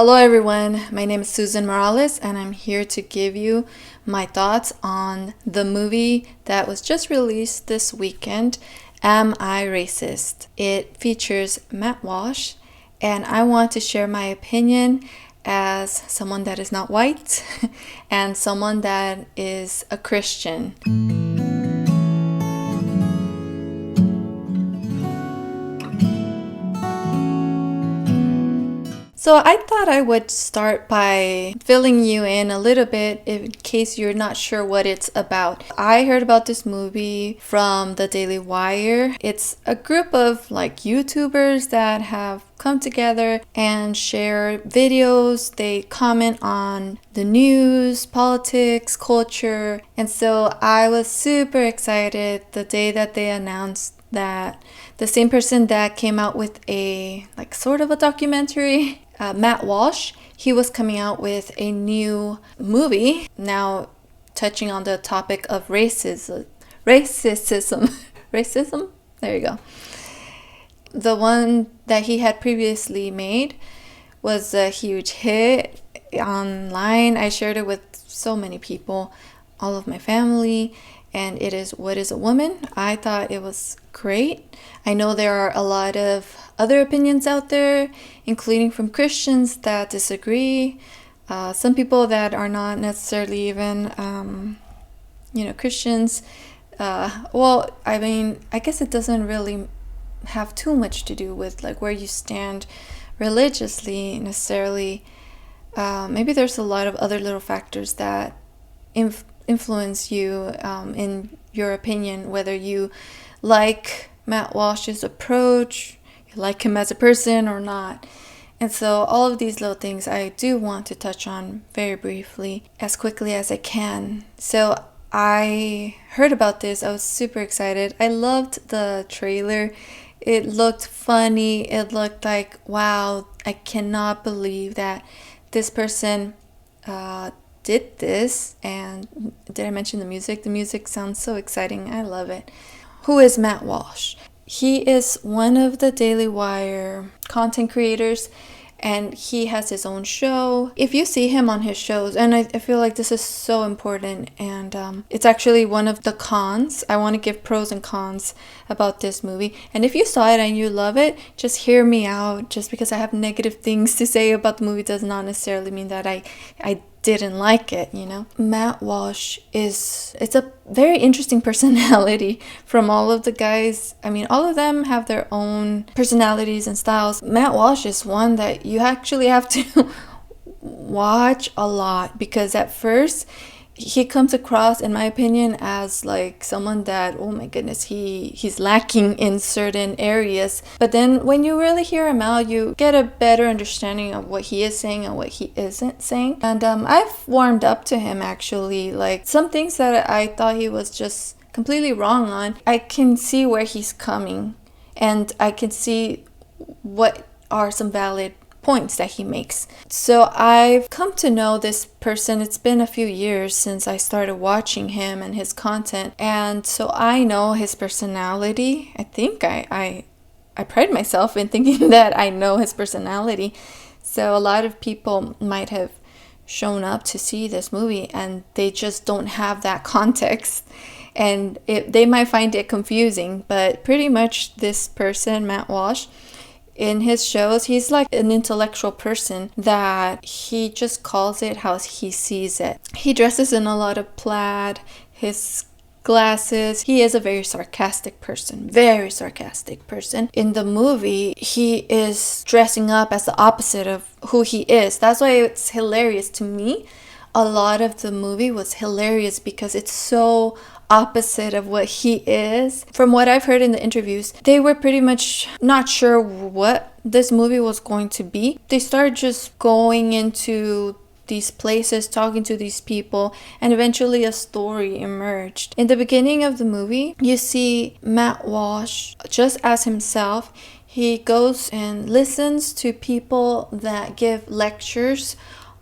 Hello, everyone. My name is Susan Morales, and I'm here to give you my thoughts on the movie that was just released this weekend, Am I Racist? It features Matt Walsh, and I want to share my opinion as someone that is not white and someone that is a Christian. So I thought I would start by filling you in a little bit in case you're not sure what it's about. I heard about this movie from the Daily Wire. It's a group of YouTubers that have come together and share videos. They comment on the news, politics, culture. And so I was super excited the day that they announced that the same person that came out with a sort of a documentary, Matt Walsh, he was coming out with a new movie now touching on the topic of racism. Racism? There you go. The one that he had previously made was a huge hit online. I shared it with so many people, all of my family, and it is What is a Woman? I thought it was great. I know there are a lot of other opinions out there, including from Christians that disagree. Some people that are not necessarily even, Christians. I guess it doesn't really have too much to do with where you stand religiously necessarily. Maybe there's a lot of other little factors that influence you in your opinion, whether you like Matt Walsh's approach, you like him as a person or not. And so all of these little things I do want to touch on very briefly, as quickly as I can. So I heard about this. I was super excited. I loved the trailer. It looked funny. It looked like, wow, I cannot believe that this person did this. And did I mention the music? The music sounds so exciting. I love it. Who is Matt Walsh? He is one of the Daily Wire content creators, and he has his own show. If you see him on his shows, and I feel like this is so important, and it's actually one of the cons. I want to give pros and cons about this movie. And if you saw it and you love it, just hear me out. Just because I have negative things to say about the movie does not necessarily mean that I didn't like it, Matt Walsh it's a very interesting personality from all of the guys. I mean, all of them have their own personalities and styles. Matt Walsh is one that you actually have to watch a lot, because at first he comes across, in my opinion, as someone that, oh my goodness, he's lacking in certain areas. But then when you really hear him out, you get a better understanding of what he is saying and what he isn't saying. And I've warmed up to him, actually. Some things that I thought he was just completely wrong on, I can see where he's coming, and I can see what are some valid points that he makes. So I've come to know this person. It's been a few years since I started watching him and his content, and so I know his personality. I think I pride myself in thinking that I know his personality. So a lot of people might have shown up to see this movie and they just don't have that context, and they might find it confusing. But pretty much this person, Matt Walsh, in his shows, he's like an intellectual person that he just calls it how he sees it. He dresses in a lot of plaid, his glasses. He is a very sarcastic person. In the movie, he is dressing up as the opposite of who he is. That's why it's hilarious to me. A lot of the movie was hilarious because it's so opposite of what he is. From what I've heard in the interviews, they were pretty much not sure what this movie was going to be. They started just going into these places, talking to these people, and eventually a story emerged. In the beginning of the movie, you see Matt Walsh just as himself. He goes and listens to people that give lectures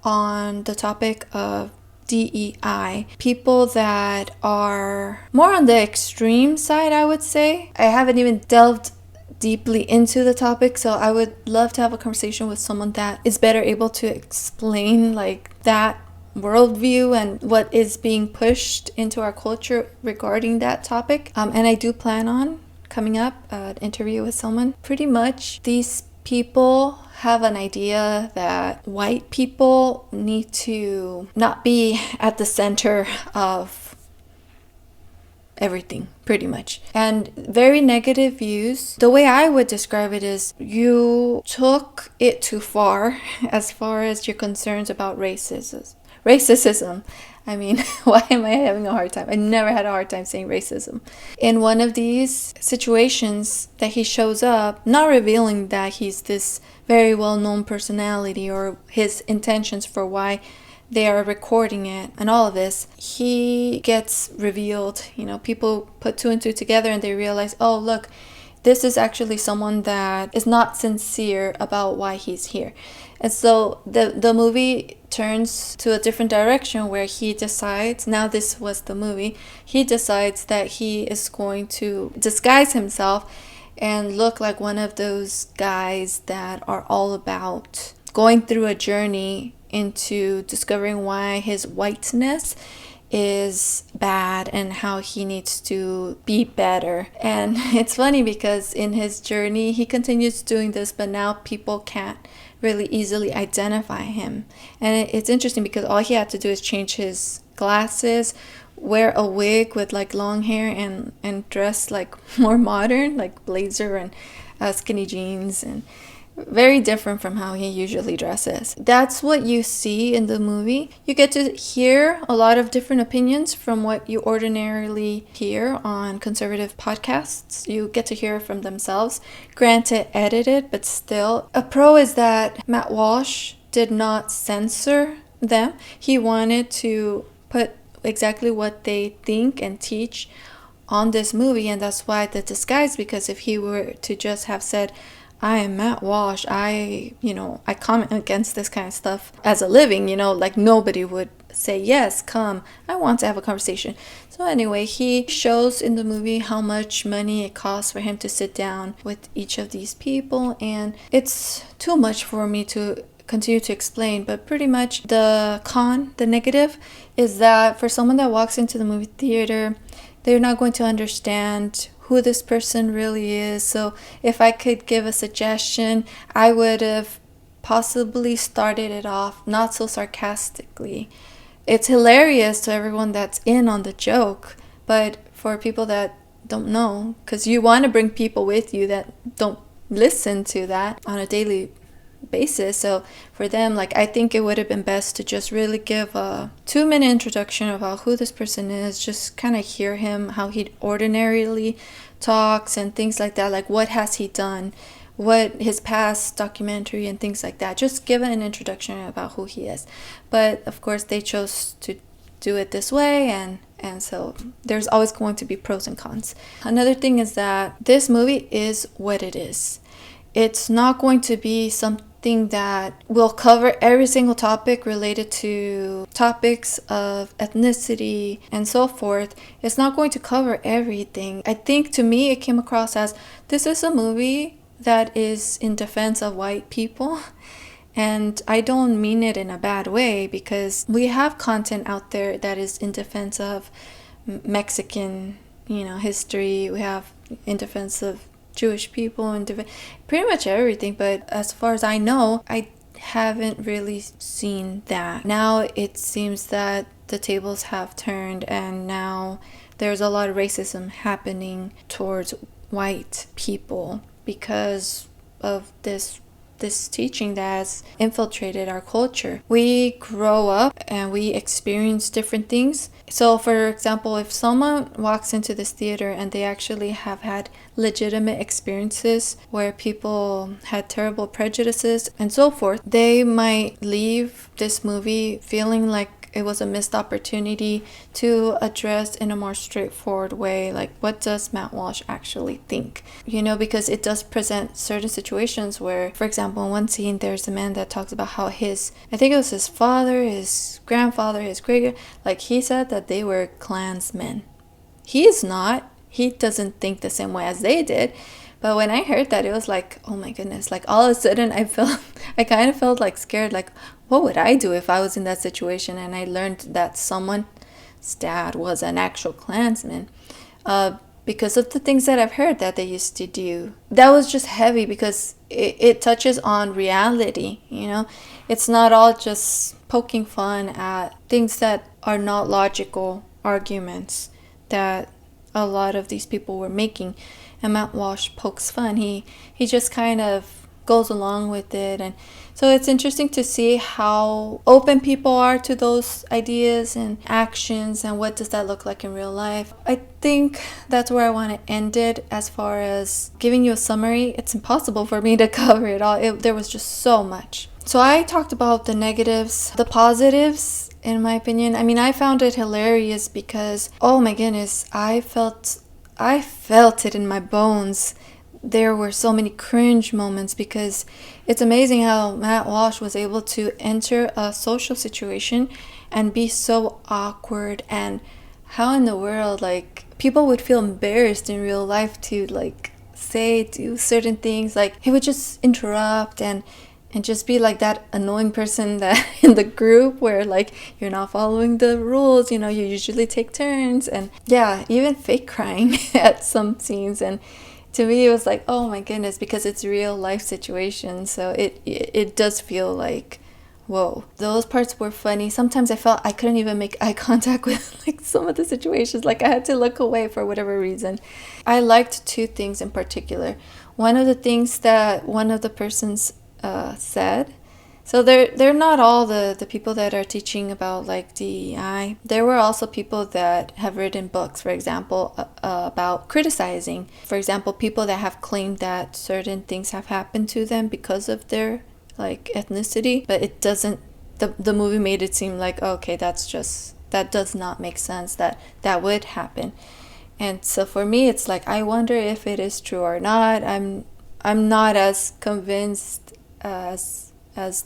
on the topic of DEI, people that are more on the extreme side, I would say. I haven't even delved deeply into the topic. So I would love to have a conversation with someone that is better able to explain like that worldview and what is being pushed into our culture regarding that topic. And I do plan on coming up an interview with someone. Pretty much these people have an idea that white people need to not be at the center of everything, pretty much. And very negative views. The way I would describe it is you took it too far as your concerns about racism. I mean, why am I having a hard time? I never had a hard time saying racism. In one of these situations that he shows up, not revealing that he's this very well-known personality or his intentions for why they are recording it and all of this, he gets revealed. People put two and two together and they realize, oh, look, this is actually someone that is not sincere about why he's here. And so the movie turns to a different direction where he decides, now this was the movie, he decides that he is going to disguise himself and look like one of those guys that are all about going through a journey into discovering why his whiteness is bad and how he needs to be better. And it's funny because in his journey he continues doing this, but now people can't really easily identify him. And it's interesting because all he had to do is change his glasses, wear a wig with like long hair, and dress like more modern, like blazer and skinny jeans, and very different from how he usually dresses. That's what you see in the movie. You get to hear a lot of different opinions from what you ordinarily hear on conservative podcasts. You get to hear from themselves, granted edited, but still. A pro is that Matt Walsh did not censor them. He wanted to put exactly what they think and teach on this movie, and that's why the disguise, because if he were to just have said, I am Matt Walsh, I comment against this kind of stuff as a living, like nobody would say, yes, come, I want to have a conversation. So anyway, he shows in the movie how much money it costs for him to sit down with each of these people, and it's too much for me to continue to explain, but pretty much the negative, is that for someone that walks into the movie theater, they're not going to understand who this person really is. So if I could give a suggestion, I would have possibly started it off not so sarcastically. It's hilarious to everyone that's in on the joke, but for people that don't know, because you want to bring people with you that don't listen to that on a daily basis. So for them, I think it would have been best to just really give a 2-minute introduction about who this person is, just kind of hear him, how he ordinarily talks and things like that, like what has he done, what his past documentary and things like that. Just give an introduction about who he is. But of course they chose to do it this way, and so there's always going to be pros and cons. Another thing is that this movie is what it is. It's not going to be something that will cover every single topic related to topics of ethnicity and so forth. It's not going to cover everything. I think to me it came across as this is a movie that is in defense of white people. And I don't mean it in a bad way, because we have content out there that is in defense of Mexican, history. We have in defense of Jewish people and pretty much everything, but as far as I know, I haven't really seen that. Now it seems that the tables have turned, and now there's a lot of racism happening towards white people because of this teaching that has infiltrated our culture. We grow up and we experience different things. So for example, if someone walks into this theater and they actually have had legitimate experiences where people had terrible prejudices and so forth, they might leave this movie feeling like it was a missed opportunity to address in a more straightforward way, like what does Matt Walsh actually think? Because it does present certain situations where, for example, in one scene there's a man that talks about how I think it was his father, his grandfather, his great, he said that they were Klansmen. He is not. He doesn't think the same way as they did. But when I heard that, it was like, oh my goodness, like all of a sudden I kind of felt like scared, like what would I do if I was in that situation and I learned that someone's dad was an actual Klansman. Because of the things that I've heard that they used to do. That was just heavy because it touches on reality, you know? It's not all just poking fun at things that are not logical arguments that a lot of these people were making. And Matt Walsh pokes fun. He just kind of goes along with it. And so it's interesting to see how open people are to those ideas and actions and what does that look like in real life. I think that's where I want to end it as far as giving you a summary. It's impossible for me to cover it all. There was just so much. So I talked about the negatives, the positives, in my opinion. I mean, I found it hilarious because, oh my goodness, I felt it in my bones. There were so many cringe moments because it's amazing how Matt Walsh was able to enter a social situation and be so awkward, and how in the world, like, people would feel embarrassed in real life to, like, do certain things. Like, he would just interrupt and just be like that annoying person that in the group where, like, you're not following the rules, you know, you usually take turns, and yeah, even fake crying at some scenes. And to me it was like, oh my goodness, because it's real life situations, so it does feel like, whoa. Those parts were funny. Sometimes I felt I couldn't even make eye contact with, like, some of the situations. Like, I had to look away for whatever reason. I liked two things in particular. One of the things that one of the persons said, so they're not all the people that are teaching about, like, DEI. There were also people that have written books, for example, about criticizing, for example, people that have claimed that certain things have happened to them because of their, like, ethnicity, but it doesn't, the movie made it seem like, okay, that does not make sense, that would happen. And so for me, it's like, I wonder if it is true or not. I'm not as convinced as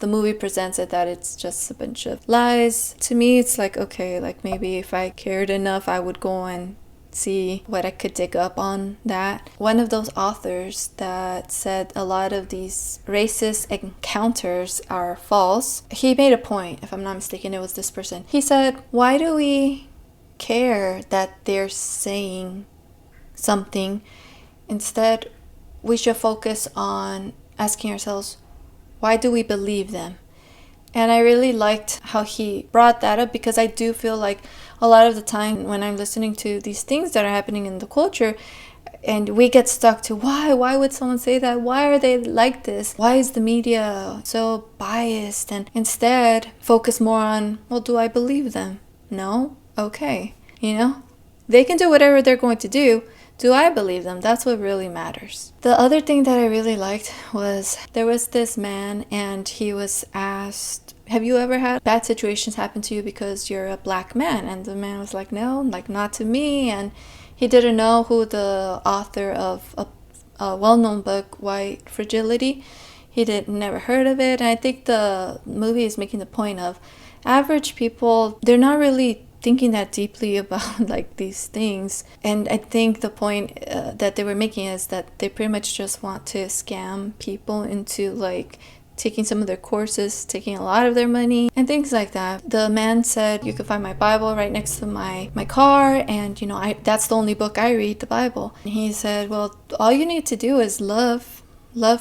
the movie presents it, that it's just a bunch of lies. To me, it's like, okay, like, maybe if I cared enough, I would go and see what I could dig up on that. One of those authors that said a lot of these racist encounters are false, he made a point, if I'm not mistaken, it was this person. He said, why do we care that they're saying something? Instead, we should focus on asking ourselves, why do we believe them? And I really liked how he brought that up, because I do feel like a lot of the time when I'm listening to these things that are happening in the culture, and we get stuck to why would someone say that? Why are they like this? Why is the media so biased? And instead focus more on, well, do I believe them? No? Okay. You know, they can do whatever they're going to do. Do I believe them? That's what really matters. The other thing that I really liked was there was this man, and he was asked, have you ever had bad situations happen to you because you're a black man? And the man was like, no, like, not to me. And he didn't know who the author of a well-known book, White Fragility. He never heard of it. And I think the movie is making the point of average people, they're not really thinking that deeply about, like, these things. And I think the point that they were making is that they pretty much just want to scam people into, like, taking some of their courses, taking a lot of their money, and things like that. The man said, you can find my Bible right next to my car, and, you know, that's the only book I read, the Bible. And he said, well, all you need to do is love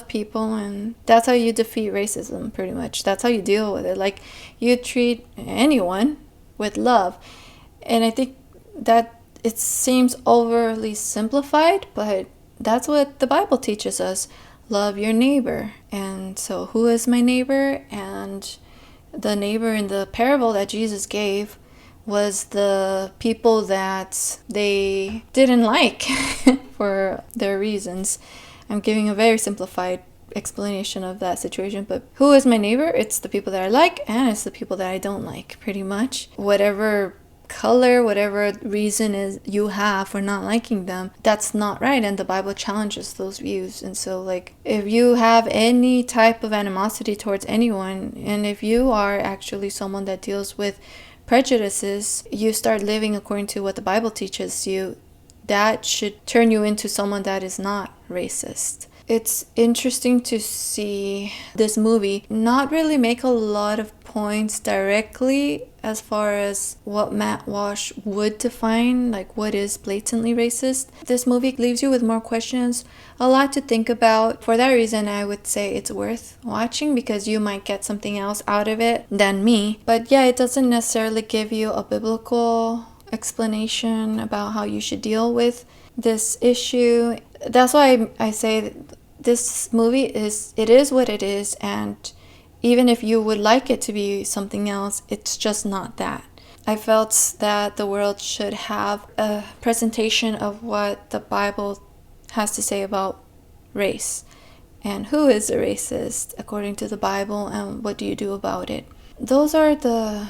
people, and that's how you defeat racism, pretty much. That's how you deal with it. Like, you treat anyone with love. And I think that it seems overly simplified, but that's what the Bible teaches us. Love your neighbor. And so who is my neighbor? And the neighbor in the parable that Jesus gave was the people that they didn't like for their reasons. I'm giving a very simplified explanation of that situation, but who is my neighbor? It's the people that I like, and it's the people that I don't like, pretty much. Whatever color, whatever reason is you have for not liking them, that's not right, and the Bible challenges those views. And so, like, if you have any type of animosity towards anyone, and if you are actually someone that deals with prejudices, you start living according to what the Bible teaches you, that should turn you into someone that is not racist. It's interesting to see this movie not really make a lot of points directly as far as what Matt Walsh would define, like what is blatantly racist. This movie leaves you with more questions, a lot to think about. For that reason, I would say it's worth watching because you might get something else out of it than me. But yeah, it doesn't necessarily give you a biblical explanation about how you should deal with this issue. That's why I say this movie is what it is, and even if you would like it to be something else, it's just not that. I felt that the world should have a presentation of what the Bible has to say about race and who is a racist according to the Bible and what do you do about it. Those are the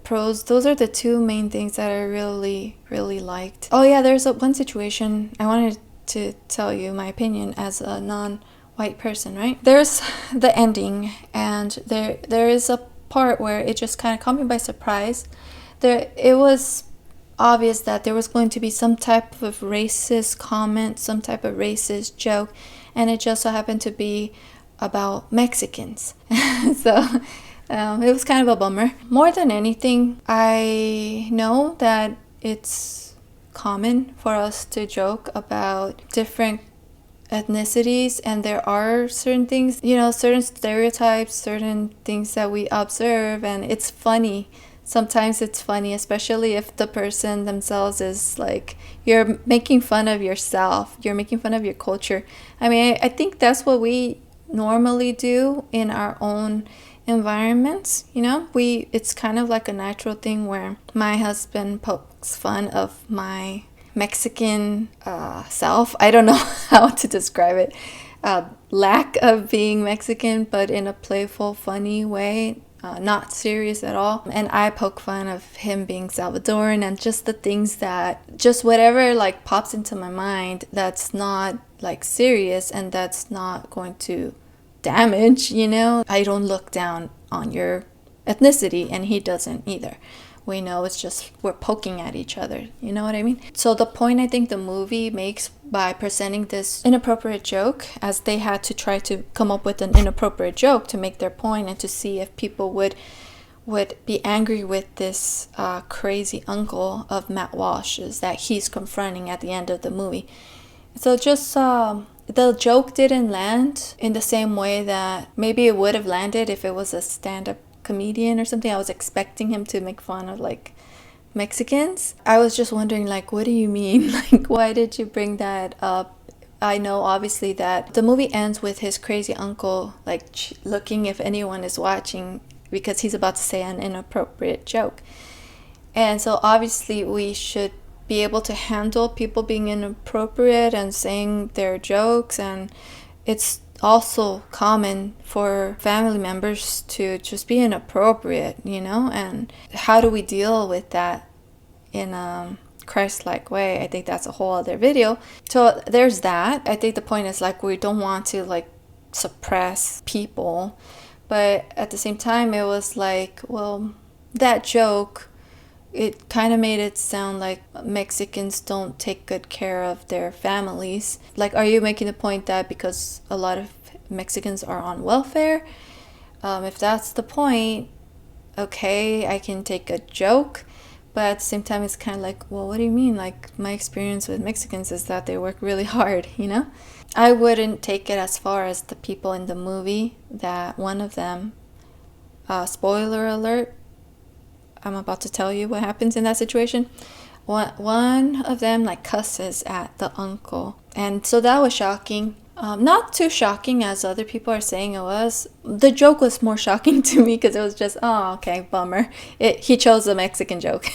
pros. Those are the two main things that I really liked. Oh yeah, there's one situation I wanted to tell you my opinion as a non-white person, right? There's the ending, and there is a part where it just kind of caught me by surprise. It was obvious that there was going to be some type of racist comment, some type of racist joke, and it just so happened to be about Mexicans. So it was kind of a bummer. More than anything, I know that it's common for us to joke about different ethnicities, and there are certain things, certain stereotypes, certain things that we observe, and it's funny. Sometimes it's funny, especially if the person themselves is like, you're making fun of yourself, you're making fun of your culture. I mean, I think that's what we normally do in our own environments. It's kind of like a natural thing where my husband pokes fun of my Mexican self. I don't know how to describe it. Lack of being Mexican, but in a playful, funny way, not serious at all. And I poke fun of him being Salvadoran, and just the things that, just whatever like pops into my mind that's not like serious and that's not going to damage, I don't look down on your ethnicity, and he doesn't either. We know it's just we're poking at each other, you know what I mean? So the point I think the movie makes by presenting this inappropriate joke, as they had to try to come up with an inappropriate joke to make their point and to see if people would be angry with this crazy uncle of Matt Walsh's that he's confronting at the end of the movie. So just the joke didn't land in the same way that maybe it would have landed if it was a stand-up comedian or something. I was expecting him to make fun of like Mexicans. I was just wondering, like, what do you mean? Like, why did you bring that up? I know obviously that the movie ends with his crazy uncle like looking if anyone is watching because he's about to say an inappropriate joke. And so obviously we should be able to handle people being inappropriate and saying their jokes, and it's also common for family members to just be inappropriate, and how do we deal with that in a Christ-like way? I think that's a whole other video. So there's that. I think the point is like we don't want to like suppress people, but at the same time it was like, well, that joke, it kind of made it sound like Mexicans don't take good care of their families. Like, are you making the point that because a lot of Mexicans are on welfare? If that's the point, okay, I can take a joke. But at the same time, it's kind of like, well, what do you mean? Like, my experience with Mexicans is that they work really hard, I wouldn't take it as far as the people in the movie, that one of them, spoiler alert, I'm about to tell you what happens in that situation. One of them like cusses at the uncle, and so that was shocking. Not too shocking as other people are saying it was. The joke was more shocking to me because it was just, oh, okay, bummer. He chose a Mexican joke,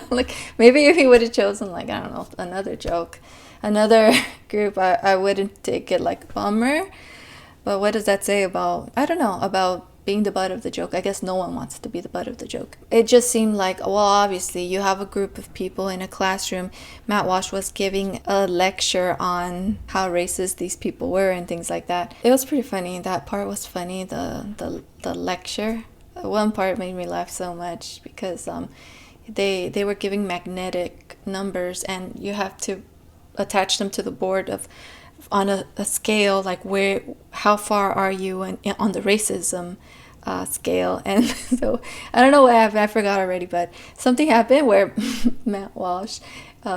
like maybe if he would have chosen like, I don't know, another joke, another group, I wouldn't take it like bummer. But what does that say about, I don't know, about being the butt of the joke? I guess no one wants to be the butt of the joke. It just seemed like, well, obviously you have a group of people in a classroom. Matt Walsh was giving a lecture on how racist these people were and things like that. It was pretty funny. That part was funny, the lecture. One part made me laugh so much because they were giving magnetic numbers, and you have to attach them to the board of on a scale, like how far are you on the racism scale. And so I don't know what happened, I forgot already, but something happened where Matt Walsh,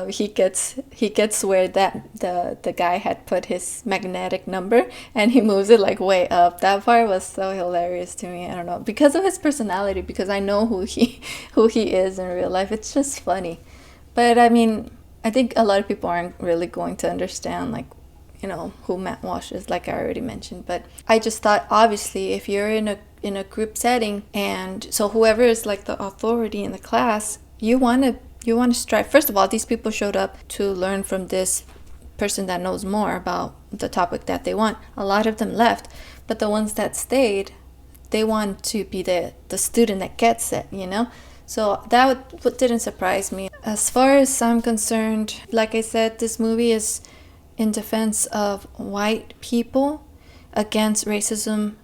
he gets where that the guy had put his magnetic number, and he moves it like way up. That part was so hilarious to me. I don't know, because of his personality, because I know who he is in real life. It's just funny. But I mean, I think a lot of people aren't really going to understand, like, you know, who Matt Walsh is, like I already mentioned. But I just thought, obviously, if you're in a group setting, and so whoever is like the authority in the class, you want to strive. First of all, these people showed up to learn from this person that knows more about the topic that they want. A lot of them left, but the ones that stayed, they want to be the student that gets it, you know. So that didn't surprise me. As far as I'm concerned, like I said, this movie is in defense of white people, against racism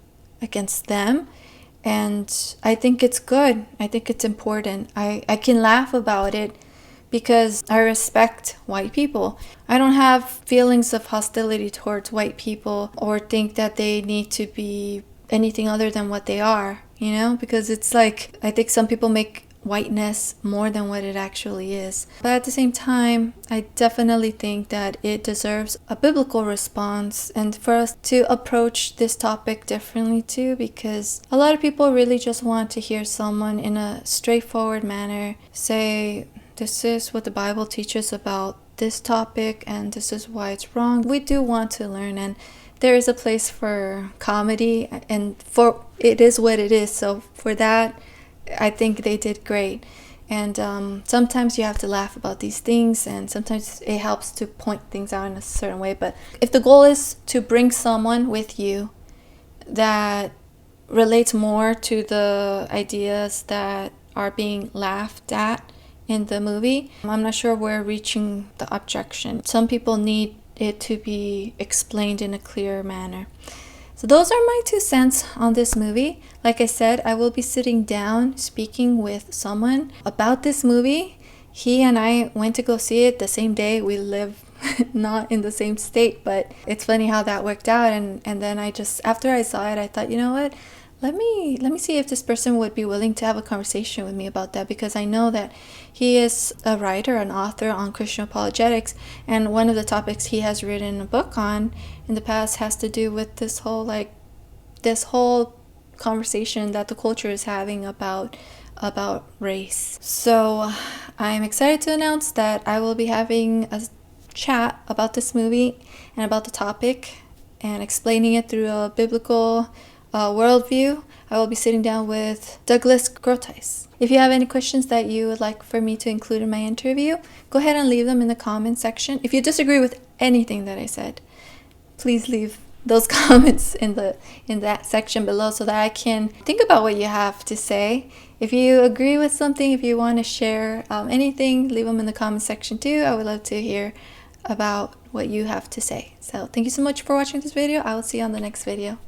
against them. And I think it's good. I think it's important. I can laugh about it because I respect white people. I don't have feelings of hostility towards white people or think that they need to be anything other than what they are, you know? Because it's like, I think some people make whiteness more than what it actually is. But at the same time, I definitely think that it deserves a biblical response, and for us to approach this topic differently too, because a lot of people really just want to hear someone in a straightforward manner say, this is what the Bible teaches about this topic and this is why it's wrong. We do want to learn, and there is a place for comedy, and for it is what it is. So for that, I think they did great. And sometimes you have to laugh about these things, and sometimes it helps to point things out in a certain way. But if the goal is to bring someone with you that relates more to the ideas that are being laughed at in the movie, I'm not sure we're reaching the objection. Some people need it to be explained in a clear manner. So those are my 2 cents on this movie. Like I said, I will be sitting down speaking with someone about this movie. He and I went to go see it the same day. We live not in the same state, but it's funny how that worked out. And then I just, after I saw it, I thought, you know what? Let me see if this person would be willing to have a conversation with me about that, because I know that he is a writer, an author on Christian apologetics, and one of the topics he has written a book on in the past has to do with this whole conversation that the culture is having about race. So I'm excited to announce that I will be having a chat about this movie and about the topic and explaining it through a biblical worldview. I will be sitting down with Douglas Groothuis. If you have any questions that you would like for me to include in my interview, go ahead and leave them in the comment section. If you disagree with anything that I said, please leave those comments in that section below so that I can think about what you have to say. If you agree with something, if you want to share anything, leave them in the comment section too. I would love to hear about what you have to say. So thank you so much for watching this video. I will see you on the next video.